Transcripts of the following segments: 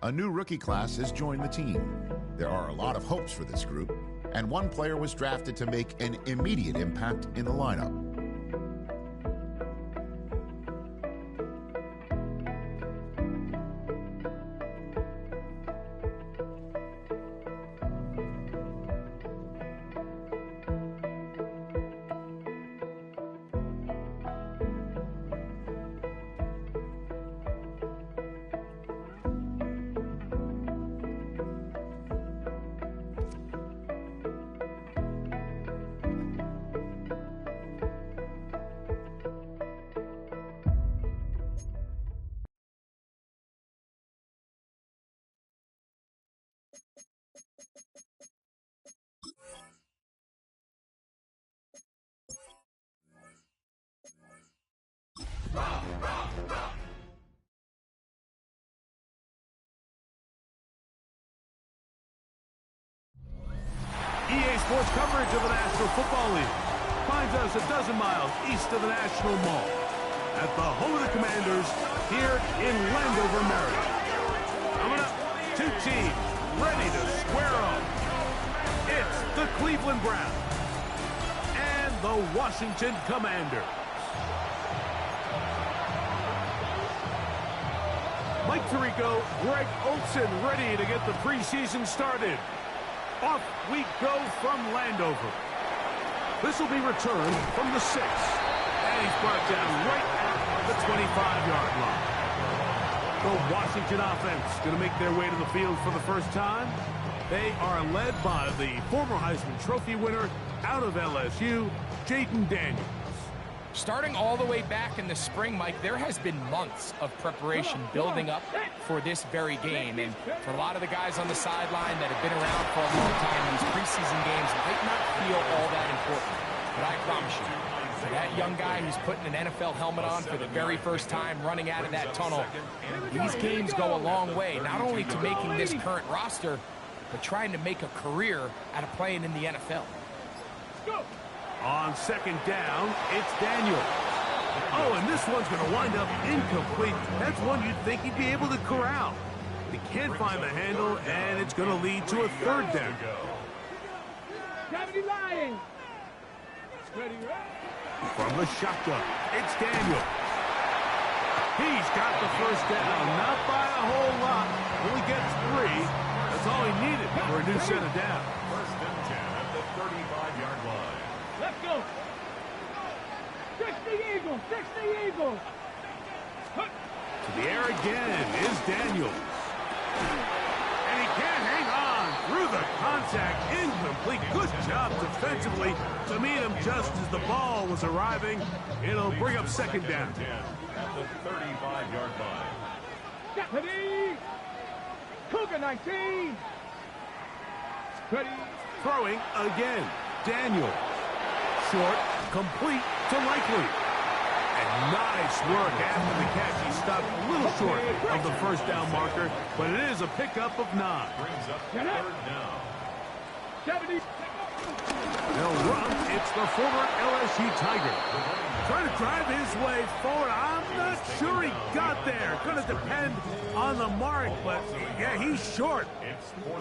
A new rookie class has joined the team. There are a lot of hopes for this group, and one player was drafted to make an immediate impact in the lineup. EA Sports coverage of the National Football League finds us a dozen miles east of the National Mall at the home of the Commanders here in Landover, Maryland. Coming up, two teams ready to square off. It's the Cleveland Browns and the Washington Commanders. Mike Tirico, Greg Olsen ready to get the preseason started. Off we go from Landover. This will be returned from the 6. And he's brought down right at the 25-yard line. The Washington offense going to make their way to the field for the first time. They are led by the former Heisman Trophy winner out of LSU, Jaden Daniels. Starting all the way back in the spring, Mike, there has been months of preparation building up for this very game. And for a lot of the guys on the sideline that have been around for a long time, these preseason games might not feel all that important. But I promise you, for that young guy who's putting an NFL helmet on for the very first time, running out of that tunnel, these games go a long way, not only to making this current roster, but trying to make a career out of playing in the NFL. On second down, it's Daniel. Oh, and this one's going to wind up incomplete. That's one you'd think he'd be able to corral. He can't find the handle, and it's going to lead to a third down. From the shotgun, it's Daniel. He's got the first down, not by a whole lot. Only gets 3. That's all he needed for a new set of down. First and 10 at the 35-yard line. Let's go. Fix the Eagles. Fix the Eagles. To the air again is Daniels. And he can't hang on through the contact. Incomplete. Good job defensively to meet him just as the ball was arriving. It'll bring up second down. At the 35-yard line. Ready. Cougar 19. Ready. Throwing again. Daniel. Short, complete to Likely. And nice work after the catch. He stopped a little short of the first down marker, but it is a pickup of 9. Brings up third down. 70. They'll run. It's the former LSU Tiger. Trying to drive his way forward. I'm not sure he got there. Going to depend on the mark, but yeah, he's short.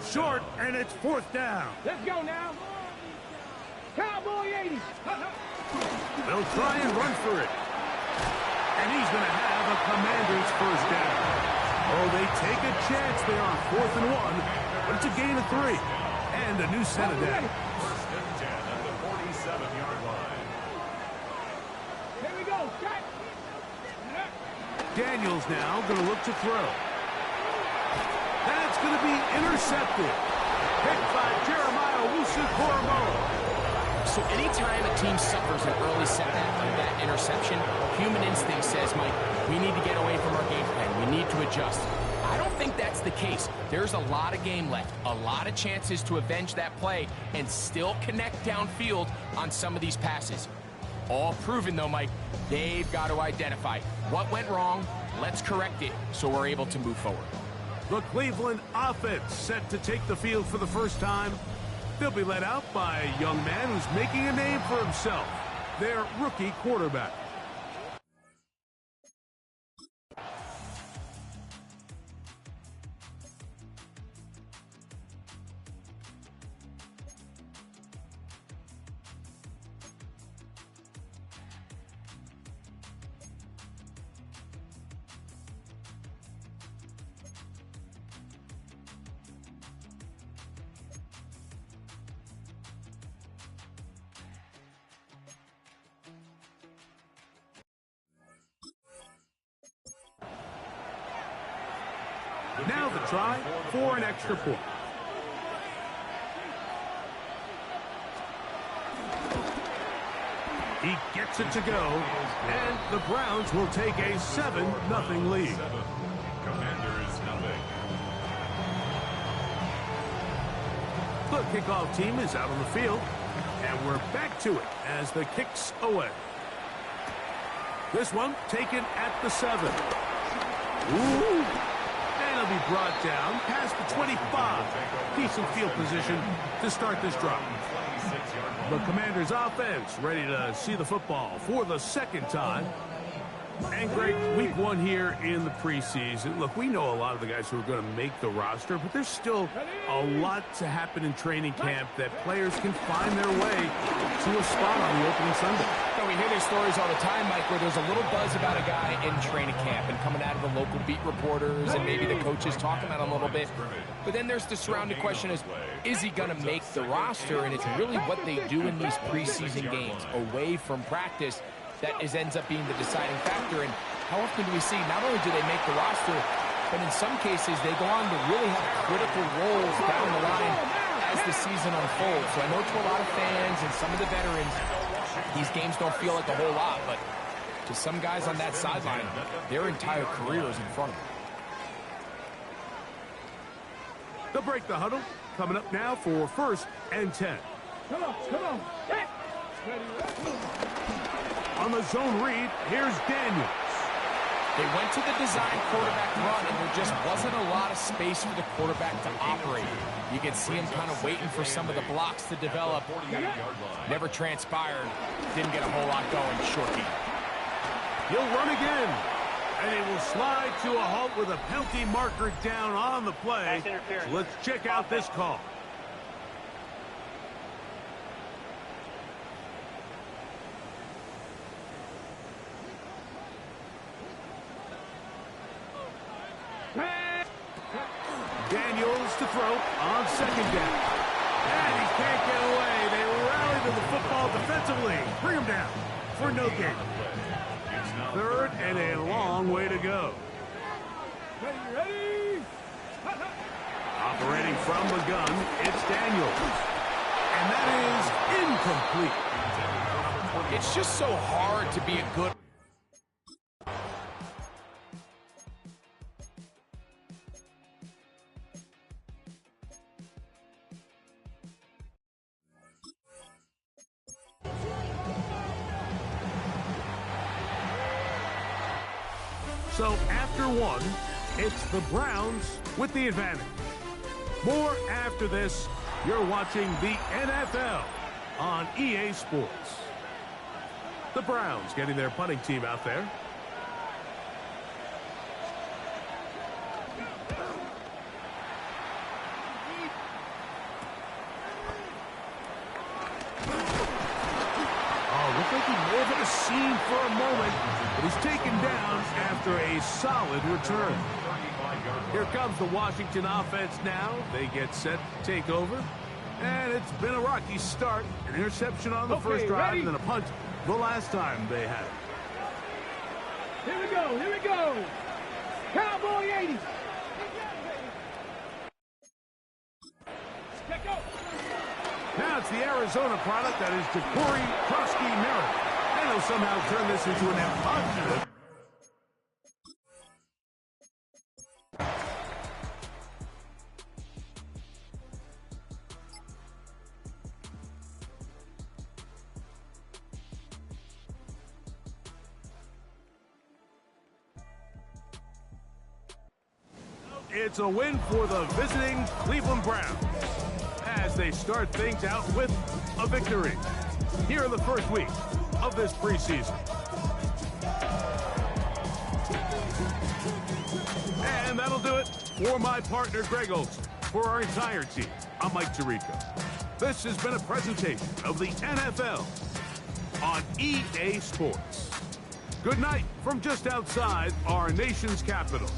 Short, and it's fourth down. Let's go now. Cowboy 80. They'll try and run for it. And he's going to have a Commander's first down. Oh, they take a chance there on 4th and 1, but it's a gain of 3. And a new set of downs. First and 10 at the 47-yard line. Here we go. Check. Daniels now going to look to throw. That's going to be intercepted. Picked by Jeremiah Owusu-Koramoah. So anytime a team suffers an early setback like that interception, human instinct says, Mike, we need to get away from our game plan. We need to adjust. I don't think that's the case. There's a lot of game left, a lot of chances to avenge that play and still connect downfield on some of these passes. All proven, though, Mike, they've got to identify what went wrong, let's correct it so we're able to move forward. The Cleveland offense set to take the field for the first time. They'll be led out by a young man who's making a name for himself, their rookie quarterback. Now the try for an extra point. He gets it to go, and the Browns will take a 7-0 lead. Commanders nothing. The kickoff team is out on the field, and we're back to it as the kick's away. This one taken at the 7. Ooh. And it'll be brought down past the 25. Decent field position to start this drive. The Commanders' offense ready to see the football for the second time. And Greg, week 1 here in the preseason. Look, we know a lot of the guys who are going to make the roster, but there's still a lot to happen in training camp that players can find their way to a spot on the opening Sunday. So we hear these stories all the time, Mike, where there's a little buzz about a guy in training camp and coming out of the local beat reporters and maybe the coaches talking about him a little bit. But then there's the surrounding question is he going to make the roster? And it's really what they do in these preseason games away from practice that ends up being the deciding factor. And how often do we see not only do they make the roster, but in some cases they go on to really have critical roles down the line as the season unfolds. So I know to a lot of fans and some of the veterans, these games don't feel like a whole lot, but to some guys on that sideline, their entire career is in front of them. They'll break the huddle. Coming up now for 1st and 10. Come on. On the zone read, here's Daniels. They went to the design quarterback run, and there just wasn't a lot of space for the quarterback to operate. You can see him kind of waiting for some of the blocks to develop. Never transpired. Didn't get a whole lot going. Short game. He'll run again. And he will slide to a halt with a penalty marker down on the play. So let's check out this call. Daniels to throw on 2nd down. And he can't get away. They rally to the football defensively. Bring him down for no gain. 3rd and a long way to go. Ready? Operating from the gun, it's Daniels. And that is incomplete. It's just so hard to be a good... So after 1, it's the Browns with the advantage. More after this. You're watching the NFL on EA Sports. The Browns getting their punting team out there. Looks like he may have hit a seam for a moment, but he's taken down after a solid return. Here comes the Washington offense now. They get set to take over. And it's been a rocky start. An interception on the first drive and then a punt the last time they had it. Here we go. Cowboy 80. Check out. Now it's the Arizona product that is Ja'Cory Krosky-Merritt. And they'll somehow turn this into an positive. It's a win for the visiting Cleveland Browns as they start things out with a victory here in the first week of this preseason. And that'll do it for my partner, Greg Olson. For our entire team, I'm Mike Tirico. This has been a presentation of the NFL on EA Sports. Good night from just outside our nation's capital.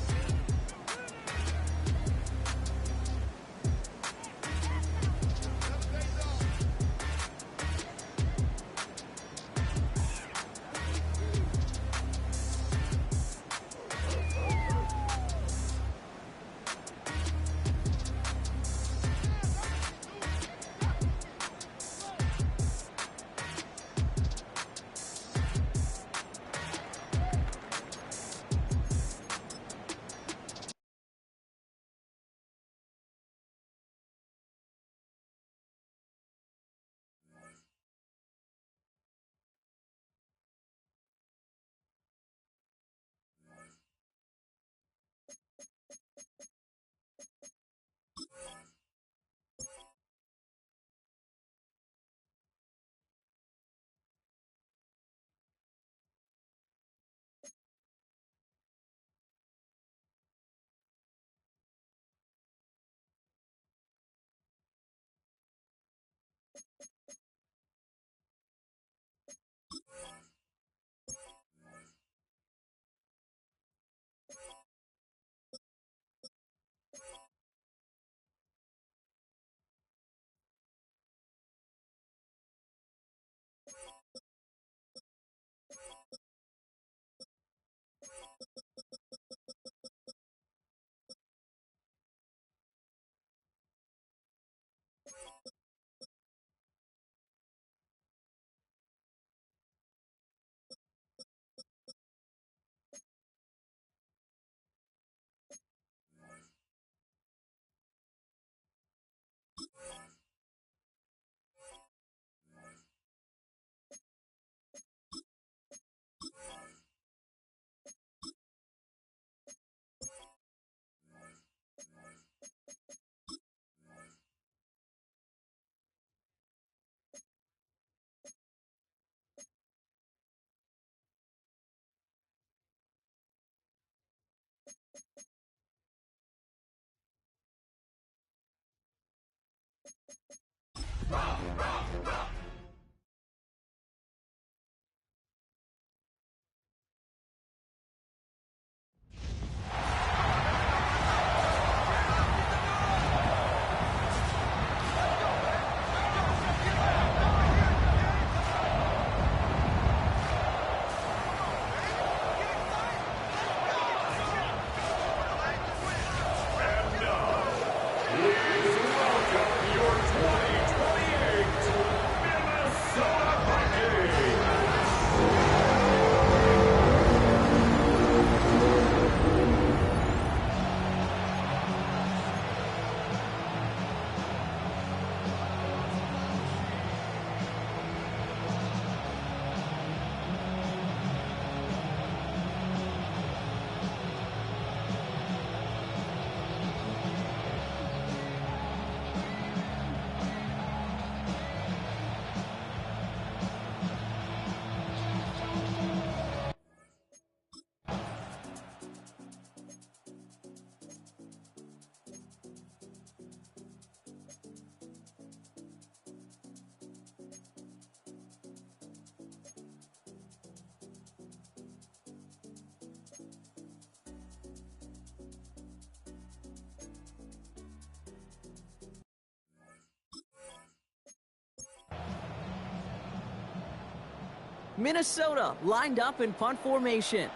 Minnesota lined up in punt formation.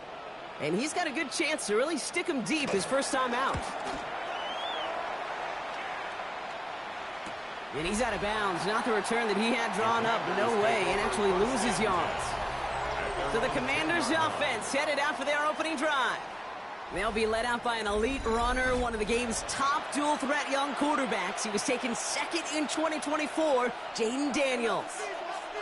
And he's got a good chance to really stick him deep his first time out. And he's out of bounds. Not the return that he had drawn up. No way. And actually loses yards. So the Commanders' offense headed out for their opening drive. They'll be led out by an elite runner, one of the game's top dual-threat young quarterbacks. He was taken second in 2024, Jaden Daniels.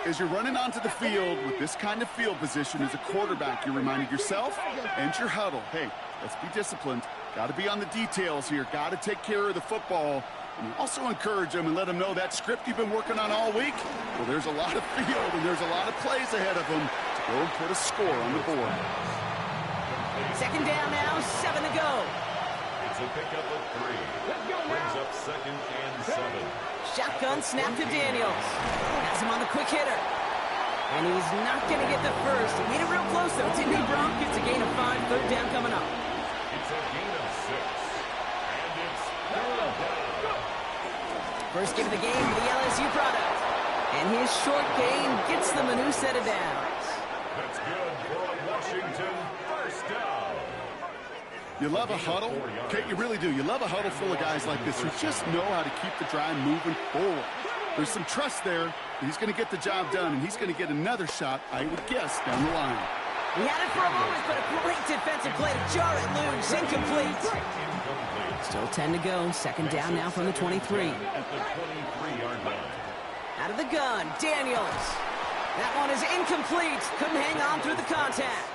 As you're running onto the field with this kind of field position as a quarterback, you're reminding yourself and your huddle, hey, let's be disciplined. Got to be on the details here. Got to take care of the football. And you also encourage them and let them know that script you've been working on all week, well, there's a lot of field and there's a lot of plays ahead of them to go and put a score on the board. Second down now, 7 to go. It's a pickup of 3. Brings up 2nd and 7. Shotgun snap to Daniels. Has him on the quick hitter. And he's not going to get the first. He made it real close, though. Didn't he, Bronk? It's a gain of 5. Third down coming up. It's a gain of 6. And it's third down. First give of the game for the LSU product. And his short gain gets them a new set of downs. That's good for a Washington first down. You love a huddle? Okay, you really do. You love a huddle full of guys like this who just know how to keep the drive moving forward. There's some trust there. He's going to get the job done, and he's going to get another shot, I would guess, down the line. He had it for a moment, but a great defensive play to jar it loose. Incomplete. Still 10 to go. Second down now from the 23. At the 23-yard line. Out of the gun, Daniels. That one is incomplete. Couldn't hang on through the contact.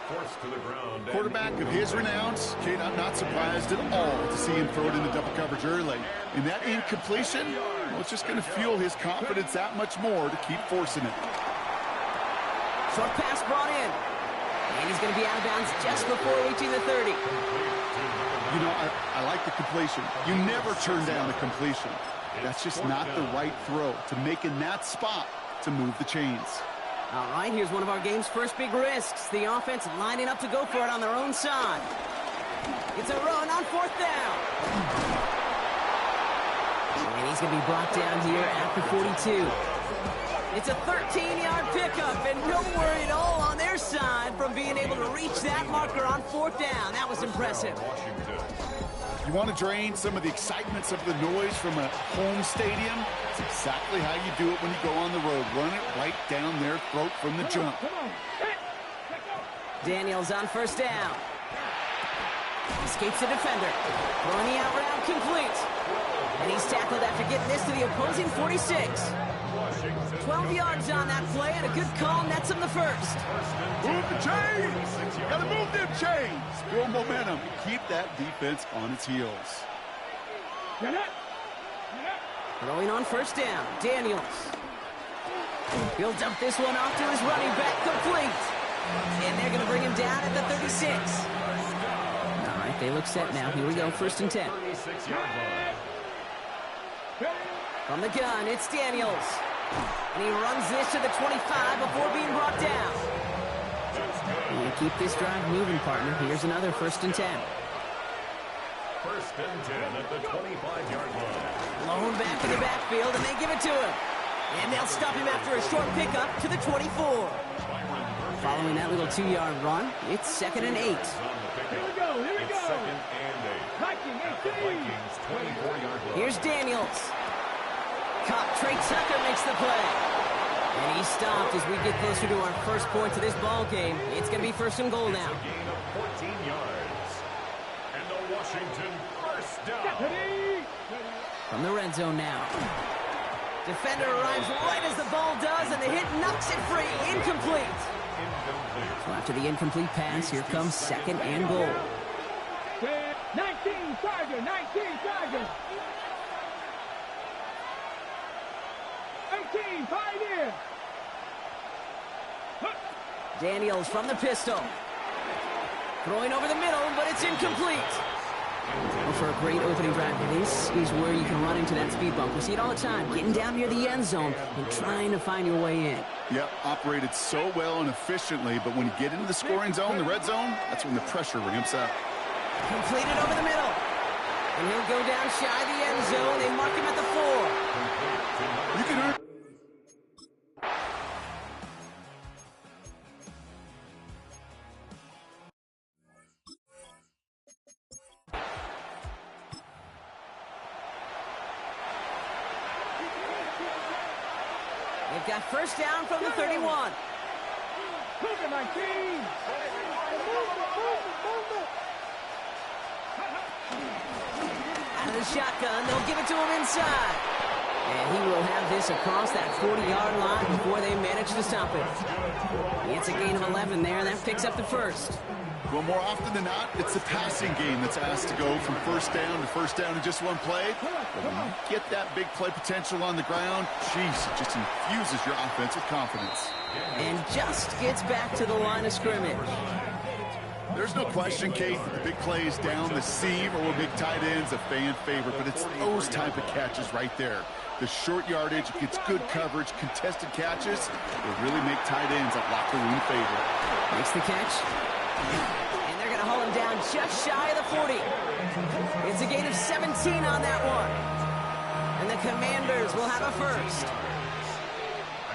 Forced to the ground. Quarterback of his renounce, Kate, I'm not surprised at all to see him throw it into double coverage early. And that incompletion, well, it's just going to fuel his confidence that much more to keep forcing it. Short pass brought in. And he's going to be out of bounds just before reaching the 30. You know, I like the completion. You never turn down the completion. That's just not the right throw to make in that spot to move the chains. All right, here's one of our game's first big risks. The offense lining up to go for it on their own side. It's a run on fourth down. And he's going to be brought down here at the 42. It's a 13-yard pickup, and no worry at all on their side from being able to reach that marker on fourth down. That was impressive. You want to drain some of the excitements of the noise from a home stadium? It's exactly how you do it when you go on the road. Run it right down their throat from the jump. Daniels on first down. Escapes the defender. Throwing the out route complete. And he's tackled after getting this to the opposing 46. 12 yards on that play, and a good call nets him the first. Move the chains! You gotta move them chains! Build momentum. Keep that defense on its heels. Throwing on first down, Daniels. He'll dump this one off to his running back, complete. And they're going to bring him down at the 36. All right, they look set now. Here we go, 1st and 10. From the gun, it's Daniels. And he runs this to the 25 before being brought down. And keep this drive moving, partner. Here's another 1st and 10. 1st and 10 at the 25-yard line. Blown back to the backfield, and they give it to him. And they'll stop him after a short pickup to the 24. Following that little 2-yard run, it's 2nd and 8. Here we go, here we go. 2nd and 8. Vikings 24-yard line. Here's Daniels. Caught. Trey Tucker makes the play. And he stopped as we get closer to our first point to this ball game. It's going to be 1st and goal now. A gain of 14 yards. And the Washington 1st down. From the red zone now. Defender arrives right as the ball does, and the hit knocks it free. Incomplete. So after the incomplete pass, here comes 2nd and goal. 19 Tiger, 19 Tiger. 18 Pioneer. Daniels from the pistol. Throwing over the middle, but it's incomplete. Well, for a great opening drive, this is where you can run into that speed bump. We see it all the time, getting down near the end zone and trying to find your way in. Yep, operated so well and efficiently, but when you get into the scoring zone, the red zone, that's when the pressure ramps up. Completed over the middle. And he'll go down shy of the end zone. They mark him at the 4. You can earn. They've got 1st down from the 31. Move it, 19. Out of the shotgun, they'll give it to him inside. And he will have this across that 40-yard line before they manage to stop it. It's a gain of 11 there, and that picks up the 1st. Well, more often than not, it's the passing game that's asked to go from 1st down to 1st down in just one play. But when you get that big play potential on the ground, geez, it just infuses your offense with confidence. And just gets back to the line of scrimmage. There's no question, Kate, that the big plays down the seam or big tight ends a fan favorite, but it's those type of catches right there. The short yardage, gets good coverage, contested catches, will really make tight ends a locker room favorite. Makes the catch. And they're going to haul him down just shy of the 40. It's a gain of 17 on that one. And the Commanders will have a 1st.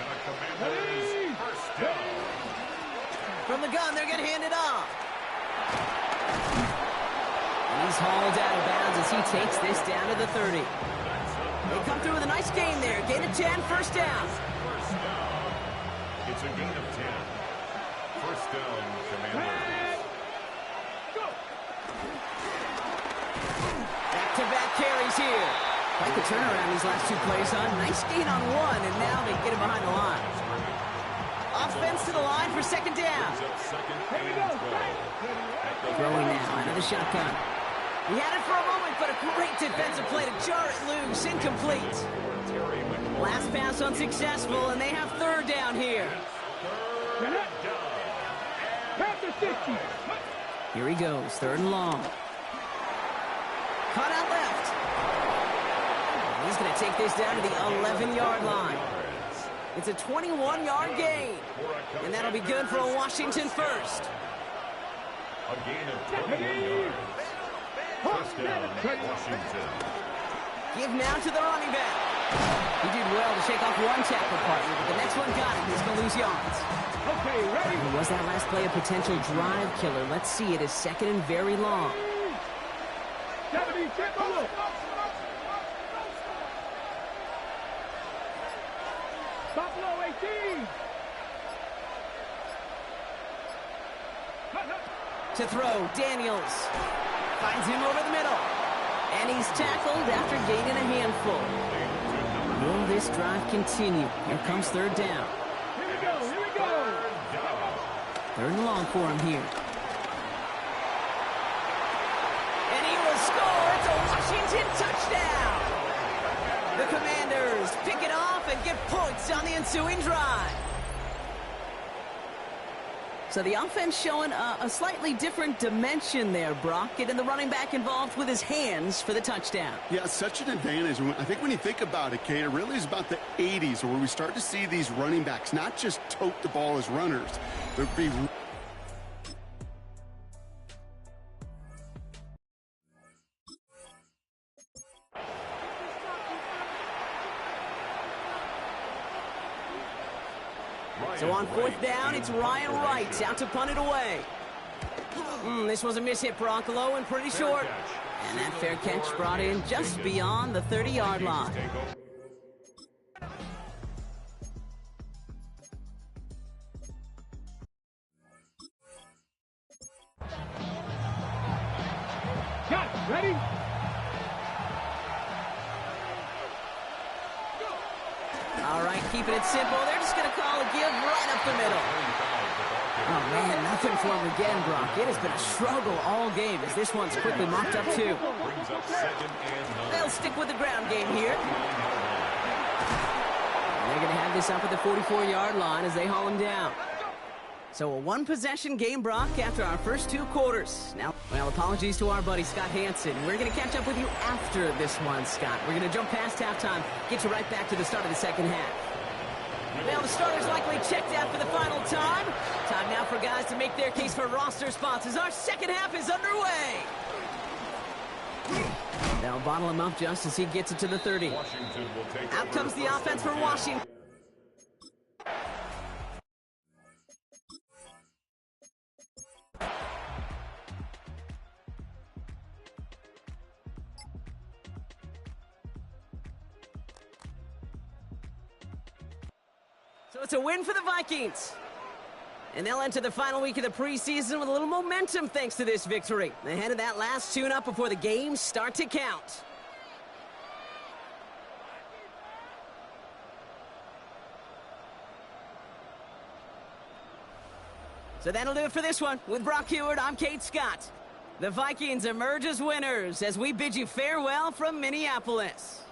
And the Commanders 1st down. From the gun, they're going to hand it off. And he's hauled out of bounds as he takes this down to the 30. They come through with a nice gain there. Gain of 10, 1st down. 1st down. It's a gain of 10. 1st down, Commanders. Back-to-back carries here. Like the turnaround these last 2 plays on. Nice gain on 1, and now they get him behind the line. Offense to the line for 2nd down. Throwing now out of the shotgun. He had it for a moment, but a great defensive play to jar it loose. Incomplete. Last pass unsuccessful, and they have 3rd down here. Here he goes, 3rd and long. Caught out left. He's going to take this down to the 11-yard line. It's a 21-yard gain, and that'll be good for a Washington 1st. A gain of 21 yards. 1st down, Washington. Give now to the running back. He did well to shake off one tackle partner, but the next one got him. He's going to lose yards. Okay, ready? And was that last play a potential drive killer? Let's see. It is 2nd and very long. 70, Buffalo 18. To throw, Daniels finds him over the middle. And he's tackled after gaining a handful. Will this drive continue? Here comes 3rd down. Here we go, here we go. 3rd and long for him here. And he will score. It's a Washington touchdown. The Commanders pick it off and get points on the ensuing drive. So the offense showing a slightly different dimension there, Brock, getting the running back involved with his hands for the touchdown. Yeah, such an advantage. I think when you think about it, Kate, it really is about the 80s where we start to see these running backs not just tote the ball as runners, but be... So on fourth down, it's Ryan Wright out to punt it away. This was a miss-hit, Brock, low and pretty short. And that fair catch brought in just beyond the 30-yard line. Got it. Ready? All right, keeping it simple. They're just going to call a give right up the middle. Oh, man, nothing for him again, Brock. It has been a struggle all game as this one's quickly mocked up, too. They'll stick with the ground game here. And they're going to have this up at the 44-yard line as they haul him down. So a one-possession game, Brock, after our first 2 quarters. Now, well, apologies to our buddy Scott Hansen. We're going to catch up with you after this one, Scott. We're going to jump past halftime, get you right back to the start of the second half. Well, the starters likely checked out for the final time. Time now for guys to make their case for roster spots as our second half is underway. They'll bottle him up just as he gets it to the 30. Out comes the offense for Washington. So it's a win for the Vikings. And they'll enter the final week of the preseason with a little momentum thanks to this victory. Ahead of that last tune-up before the games start to count. So that'll do it for this one. With Brock Heward, I'm Kate Scott. The Vikings emerge as winners as we bid you farewell from Minneapolis.